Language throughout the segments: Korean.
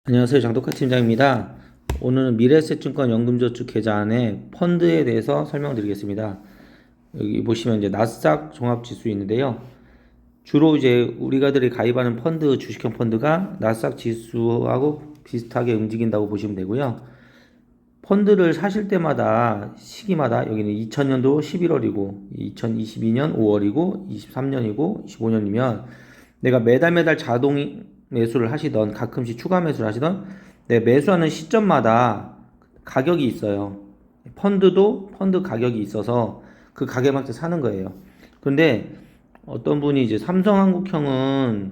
안녕하세요. 장독화 팀장입니다. 오늘은 미래에셋증권 연금저축 계좌 안에 펀드에 대해서 설명드리겠습니다. 여기 보시면 이제 나스닥 종합지수 있는데요. 주로 이제 우리가들이 가입하는 펀드, 주식형 펀드가 나스닥 지수하고 비슷하게 움직인다고 보시면 되고요. 펀드를 사실 때마다 시기마다 여기는 2000년도 11월이고 2022년 5월이고 23년이고 25년이면 내가 매달 자동 매수를 하시던 가끔씩 추가 매수를 하시던 매수하는 시점마다 가격이 있어요. 펀드도 펀드 가격이 있어서 그 가격에 맞게 사는 거예요. 근데 어떤 분이 이제 삼성한국형은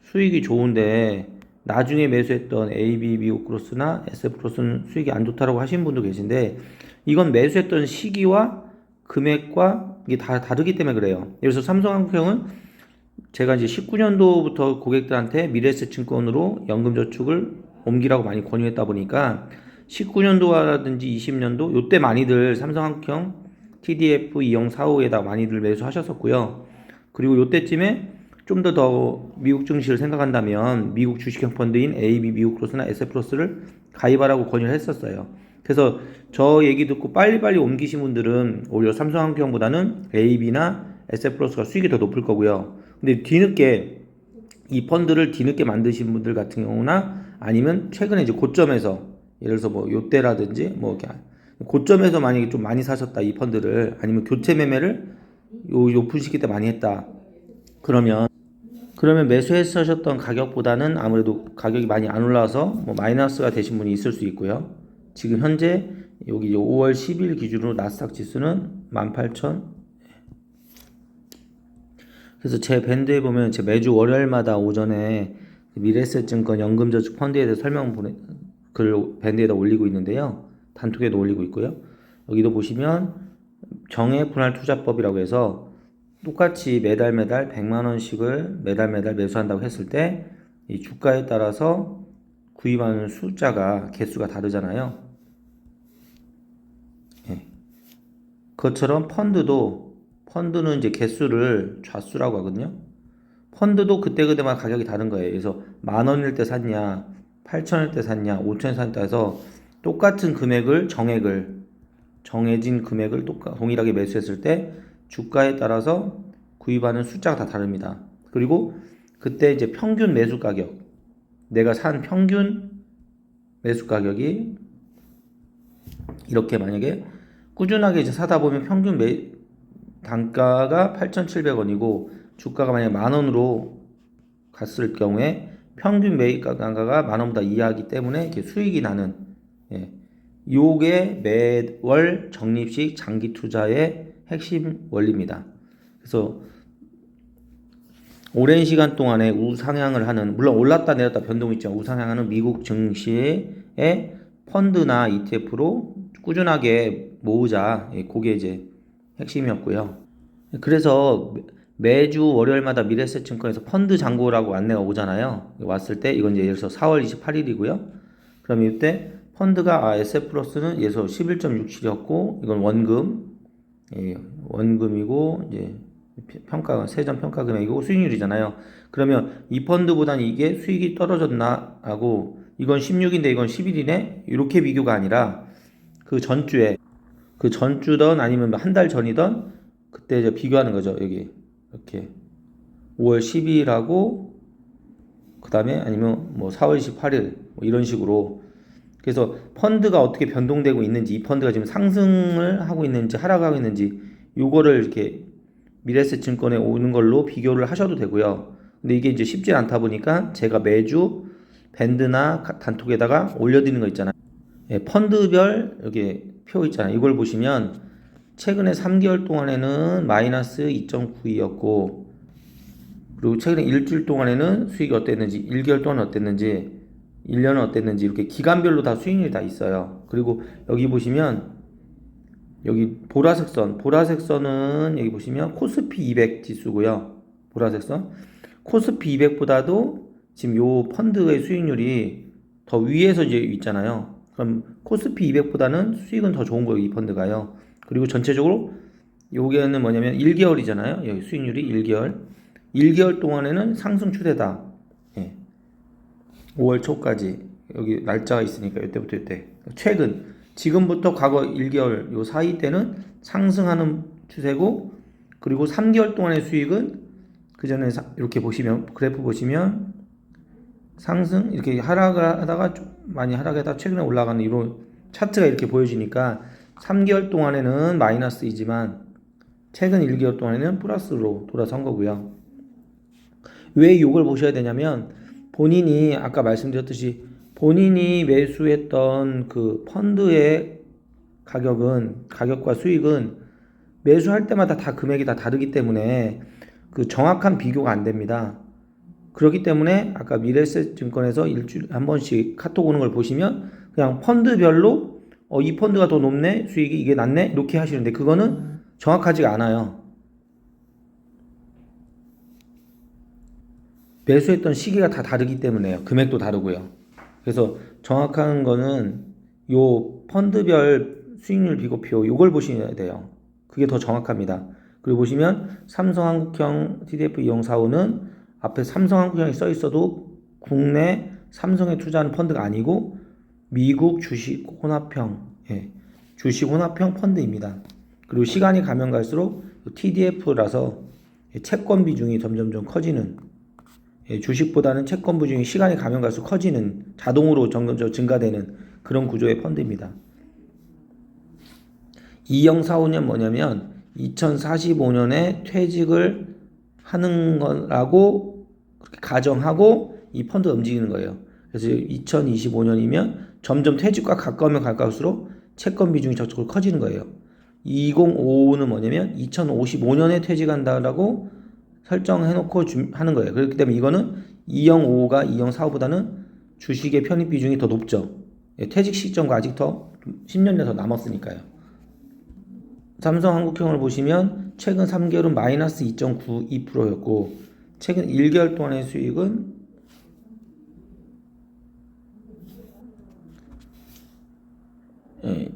수익이 좋은데 나중에 매수했던 AB 미국크로스나 SF크로스는 수익이 안 좋다라고 하신 분도 계신데 이건 매수했던 시기와 금액과 이게 다 다르기 때문에 그래요. 그래서 삼성한국형은 제가 이제 19년도부터 고객들한테 미래에셋증권으로 연금저축을 옮기라고 많이 권유했다 보니까 19년도라든지 20년도 요때 많이들 삼성한국형 TDF 2045에다 많이들 매수하셨었고요. 그리고 요때쯤에 좀 더 미국 증시를 생각한다면 미국 주식형 펀드인 AB 미국크로스나 SF크로스를 가입하라고 권유를 했었어요. 그래서 저 얘기 듣고 빨리빨리 옮기신 분들은 오히려 삼성한국형보다는 AB나 SF크로스가 수익이 더 높을 거고요. 근데 뒤늦게 이 펀드를 뒤늦게 만드신 분들 같은 경우나 아니면 최근에 이제 고점에서 예를 들어서 뭐 요때라든지 뭐 이렇게 고점에서 만약에 좀 많이 사셨다 이 펀드를 아니면 교체 매매를 요 높은 시기 때 많이 했다 그러면 매수했으셨던 가격보다는 아무래도 가격이 많이 안 올라와서 뭐 마이너스가 되신 분이 있을 수 있고요. 지금 현재 여기 5월 10일 기준으로 나스닥 지수는 18,000. 그래서 제 밴드에 보면 제 매주 월요일마다 오전에 미래에셋증권 연금저축 펀드에 대해 글 밴드에다 올리고 있는데요. 단톡에도 올리고 있고요. 여기도 보시면 정의 분할 투자법이라고 해서 똑같이 매달 100만 원씩을 매달 매수한다고 했을 때 이 주가에 따라서 구입하는 숫자가 개수가 다르잖아요. 예. 그것처럼 펀드는 이제 개수를 좌수라고 하거든요. 펀드도 그때마다 가격이 다른 거예요. 그래서 10,000원일 때 샀냐, 8,000원일 때 샀냐, 5,000원일 때 샀냐 해서 똑같은 금액을 정해진 금액을 동일하게 매수했을 때 주가에 따라서 구입하는 숫자가 다 다릅니다. 그리고 그때 이제 평균 매수 가격, 내가 산 평균 매수 가격이 이렇게 만약에 꾸준하게 이제 사다 보면 평균 단가가 8,700원이고 주가가 만약 10,000원으로 갔을 경우에 평균 매입 단가가 10,000원보다 이하이기 때문에 이렇게 수익이 나는 요게 매월 적립식 장기 투자의 핵심 원리입니다. 그래서 오랜 시간 동안에 우상향을 하는, 물론 올랐다 내렸다 변동이 있지만 우상향하는 미국 증시의 펀드나 ETF로 꾸준하게 모으자. 그게 이제 핵심이었고요. 그래서 매주 월요일마다 미래에셋증권에서 펀드 잔고라고 안내가 오잖아요. 왔을 때 이건 이제 예를 들어서 4월 28일이고요. 그러면 이때 펀드가 SF플러스는 예서 11.67이었고 이건 원금이고 이제 세전 평가 금액이고 수익률이잖아요. 그러면 이 펀드보다는 이게 수익이 떨어졌나 하고 이건 16인데 이건 11이네 이렇게 비교가 아니라 그 전주던 아니면 한 달 전이던 그때 이제 비교하는 거죠. 여기 이렇게 5월 12일하고 그 다음에 아니면 뭐 4월 28일 뭐 이런 식으로. 그래서 펀드가 어떻게 변동되고 있는지, 이 펀드가 지금 상승을 하고 있는지 하락하고 있는지 요거를 이렇게 미래에셋증권에 오는 걸로 비교를 하셔도 되고요. 근데 이게 이제 쉽지 않다 보니까 제가 매주 밴드나 단톡에다가 올려드리는 거 있잖아요. 펀드별 여기 표 있잖아요. 이걸 보시면 최근에 3개월 동안에는 마이너스 2.92였고 그리고 최근에 일주일 동안에는 수익이 어땠는지, 1개월 동안 어땠는지, 1년은 어땠는지 이렇게 기간별로 다 수익률이 다 있어요. 그리고 여기 보시면 여기 보라색 선은 여기 보시면 코스피 200 지수고요. 보라색 선. 코스피 200보다도 지금 요 펀드의 수익률이 더 위에서 이제 있잖아요. 그럼 코스피 200보다는 수익은 더 좋은 거예요, 이 펀드가요. 그리고 전체적으로 요게는 뭐냐면 1개월이잖아요. 여기 수익률이 1개월 동안에는 상승 추세다. 5월 초까지. 여기 날짜가 있으니까 이때부터 이때. 최근 지금부터 과거 1개월 요 사이 때는 상승하는 추세고, 그리고 3개월 동안의 수익은 그 전에 이렇게 보시면 그래프 보시면 상승 이렇게 하락을 하다가 좀 많이 하락하다가 최근에 올라가는 이런 차트가 이렇게 보여지니까 3개월 동안에는 마이너스이지만 최근 1개월 동안에는 플러스로 돌아선 거고요. 왜 이걸 보셔야 되냐면, 본인이 아까 말씀드렸듯이 본인이 매수했던 그 펀드의 가격과 수익은 매수할 때마다 다 금액이 다 다르기 때문에 그 정확한 비교가 안 됩니다. 그렇기 때문에 아까 미래에셋증권에서 일주일에 한 번씩 카톡 오는 걸 보시면 그냥 펀드별로 이 펀드가 더 높네, 수익이 이게 낮네, 이렇게 하시는데 그거는 정확하지가 않아요. 매수했던 시기가 다 다르기 때문에요. 금액도 다르고요. 그래서 정확한 거는 요 펀드별 수익률 비교표 요걸 보셔야 돼요. 그게 더 정확합니다. 그리고 보시면 삼성한국형 TDF 2045는 앞에 삼성한국형이 써 있어도 국내 삼성에 투자하는 펀드가 아니고 미국 주식 혼합형, 주식 혼합형 펀드입니다. 그리고 시간이 가면 갈수록 TDF라서 채권 비중이 점점점 커지는, 주식보다는 채권 비중이 시간이 가면 갈수록 커지는, 자동으로 점점 증가되는 그런 구조의 펀드입니다. 2045년 뭐냐면 2045년에 퇴직을 하는 거라고 그렇게 가정하고 이 펀드가 움직이는 거예요. 그래서 2025년이면 점점 퇴직과 가까우면 가까울수록 채권 비중이 저쪽으로 커지는 거예요. 2055는 뭐냐면 2055년에 퇴직한다라고 설정해놓고 하는 거예요. 그렇기 때문에 이거는 2055가 2045보다는 주식의 편입 비중이 더 높죠. 퇴직 시점과 아직 더 10년이 더 남았으니까요. 삼성한국형을 보시면 최근 3개월은 마이너스 2.92%였고 최근 1개월 동안의 수익은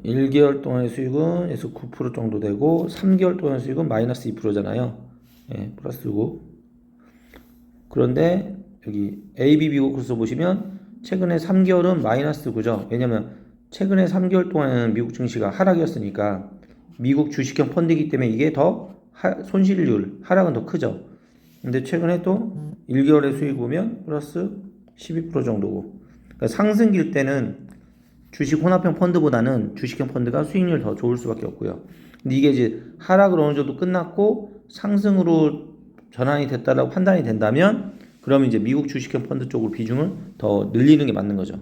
1개월 동안의 수익은 9% 정도 되고 3개월 동안의 수익은 마이너스 2%잖아요. 플러스고. 그런데 여기 ABB국에서 보시면 최근에 3개월은 마이너스 9죠. 왜냐면 최근에 3개월 동안에는 미국 증시가 하락이었으니까 미국 주식형 펀드이기 때문에 이게 더 손실률 하락은 더 크죠. 근데 최근에 또 1개월의 수익 보면 플러스 12% 정도고, 그러니까 상승기일 때는 주식 혼합형 펀드보다는 주식형 펀드가 수익률 더 좋을 수밖에 없고요. 근데 이게 이제 하락을 어느 정도 끝났고 상승으로 전환이 됐다라고 판단이 된다면 그러면 이제 미국 주식형 펀드 쪽으로 비중을 더 늘리는 게 맞는 거죠.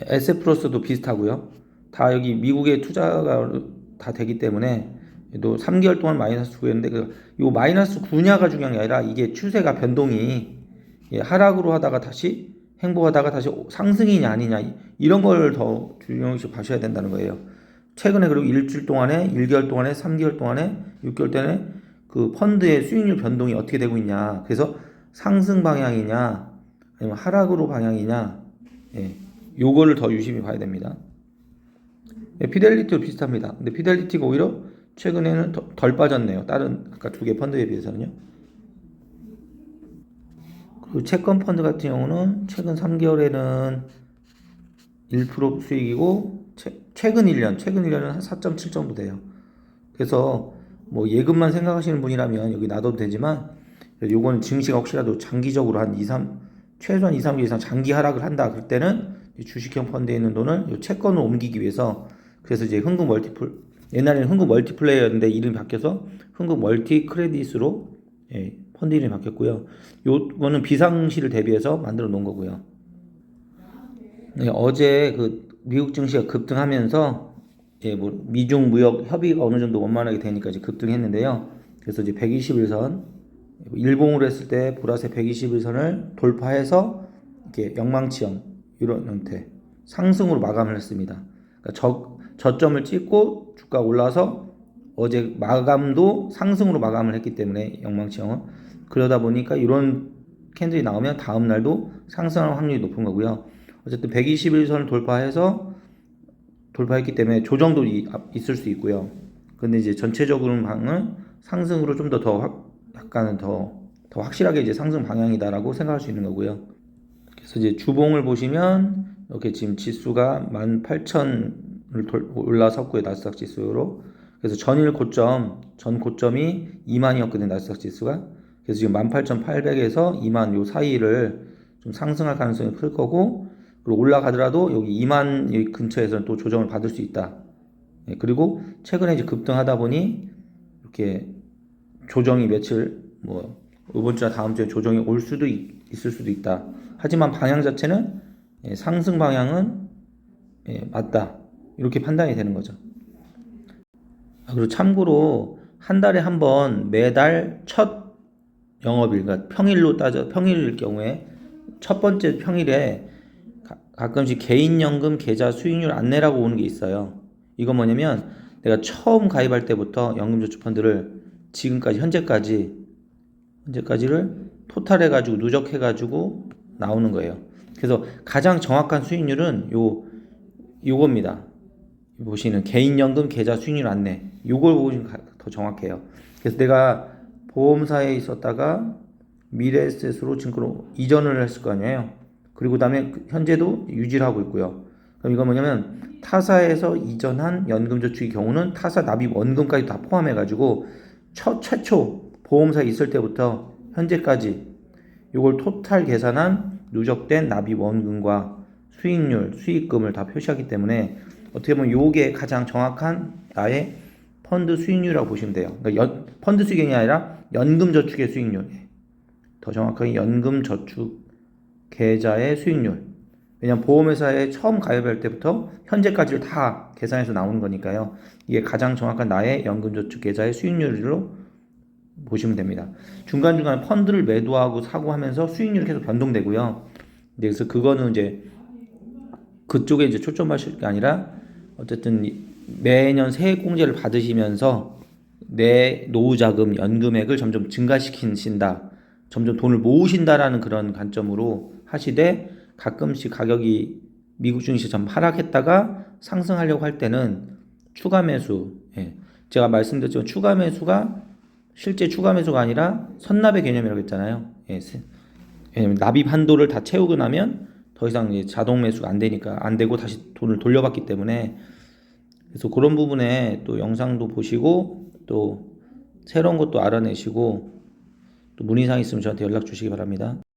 에셋플러스도 비슷하고요. 다 여기 미국에 투자가 다 되기 때문에 또 3개월 동안 마이너스 9였는데 요 마이너스 9냐가 중요한 게 아니라 이게 추세가 변동이 하락으로 하다가 다시 행보하다가 다시 상승이냐 아니냐 이런 걸 더 중요시 봐셔야 된다는 거예요. 최근에 그리고 일주일 동안에 1개월 동안에 3개월 동안에 6개월 동안에 그 펀드의 수익률 변동이 어떻게 되고 있냐, 그래서 상승 방향이냐 아니면 하락으로 방향이냐, 요거를 더 유심히 봐야 됩니다. 피델리티도 비슷합니다. 근데 피델리티가 오히려 최근에는 덜 빠졌네요. 다른 아까 두 개 펀드에 비해서는요. 그리고 채권 펀드 같은 경우는 최근 3개월에는 1% 수익이고 최근 1년은 한 4.7 정도 돼요. 그래서 뭐 예금만 생각하시는 분이라면 여기 놔둬도 되지만 요거는 증시가 혹시라도 장기적으로 한 2-3 최소한 2-3개 이상 장기 하락을 한다 그럴 때는 주식형 펀드에 있는 돈을 요 채권으로 옮기기 위해서, 그래서 이제 흥국 옛날에는 흥국 멀티플레이어였는데 이름이 바뀌어서 흥국 멀티 크레딧으로 펀드 이름이 바뀌었고요. 요거는 비상시를 대비해서 만들어 놓은 거고요. 어제 그 미국 증시가 급등하면서 뭐 미중 무역 협의가 어느 정도 원만하게 되니까 이제 급등했는데요. 그래서 이제 121선 일봉으로 했을 때 보라색 121선을 돌파해서 이렇게 영망치형 이런 형태 상승으로 마감을 했습니다. 그러니까 저점을 찍고 주가 올라서 어제 마감도 상승으로 마감을 했기 때문에 영망치형은, 그러다 보니까 이런 캔들이 나오면 다음 날도 상승할 확률이 높은 거고요. 어쨌든 121선을 돌파했기 때문에 조정도 있을 수 있고요. 근데 이제 전체적으로는 방은 상승으로 좀 더 약간은 더 확실하게 이제 상승 방향이다라고 생각할 수 있는 거고요. 그래서 이제 주봉을 보시면 이렇게 지금 지수가 18,000을 올라섰고요. 나스닥 지수로. 그래서 전 고점이 2만이었거든요. 나스닥 지수가. 그래서 지금 18,800에서 2만 요 사이를 좀 상승할 가능성이 클 거고, 그리고 올라가더라도 여기 2만 여기 근처에서는 또 조정을 받을 수 있다. 예, 그리고 최근에 이제 급등하다 보니 이렇게 조정이 며칠 뭐 이번 주나 다음 주에 조정이 올 수도 있을 수도 있다. 하지만 방향 자체는 상승 방향은 맞다. 이렇게 판단이 되는 거죠. 그리고 참고로 한 달에 한 번 매달 첫 영업일, 그러니까 평일일 경우에 첫 번째 평일에 가끔씩 개인연금 계좌 수익률 안내라고 오는 게 있어요. 이건 뭐냐면 내가 처음 가입할 때부터 연금저축펀드를 지금까지 현재까지를 토탈해가지고 누적해가지고 나오는 거예요. 그래서 가장 정확한 수익률은 요겁니다. 보시는 개인연금 계좌 수익률 안내. 요걸 보시면 더 정확해요. 그래서 내가 보험사에 있었다가 미래에셋으로 증권으로 이전을 했을 거 아니에요. 그리고 그다음에 현재도 유지를 하고 있고요. 그럼 이건 뭐냐면 타사에서 이전한 연금저축의 경우는 타사 납입 원금까지 다 포함해가지고 최초 보험사에 있을 때부터 현재까지 이걸 토탈 계산한 누적된 납입 원금과 수익률, 수익금을 다 표시하기 때문에 어떻게 보면 이게 가장 정확한 나의 펀드 수익률이라고 보시면 돼요. 그러니까 펀드 수익이 아니라 연금저축의 수익률. 더 정확하게 연금저축 계좌의 수익률. 왜냐면 보험회사에 처음 가입할 때부터 현재까지를 다 계산해서 나오는 거니까요. 이게 가장 정확한 나의 연금저축 계좌의 수익률로 보시면 됩니다. 중간중간에 펀드를 매도하고 사고 하면서 수익률이 계속 변동되고요. 그래서 그거는 이제 그쪽에 이제 초점하실 게 아니라 어쨌든 매년 세액공제를 받으시면서 내 노후자금 연금액을 점점 증가시키신다. 점점 돈을 모으신다라는 그런 관점으로 하시되 가끔씩 가격이 미국 증시 좀 하락했다가 상승하려고 할 때는 추가 매수. 제가 말씀드렸지만 추가 매수가 실제 추가 매수가 아니라 선납의 개념이라고 했잖아요. 왜냐면 납입 한도를 다 채우고 나면 더 이상 이제 자동 매수가 안 되니까 안 되고 다시 돈을 돌려받기 때문에 그래서 그런 부분에 또 영상도 보시고 또 새로운 것도 알아내시고 또 문의사항 있으면 저한테 연락 주시기 바랍니다.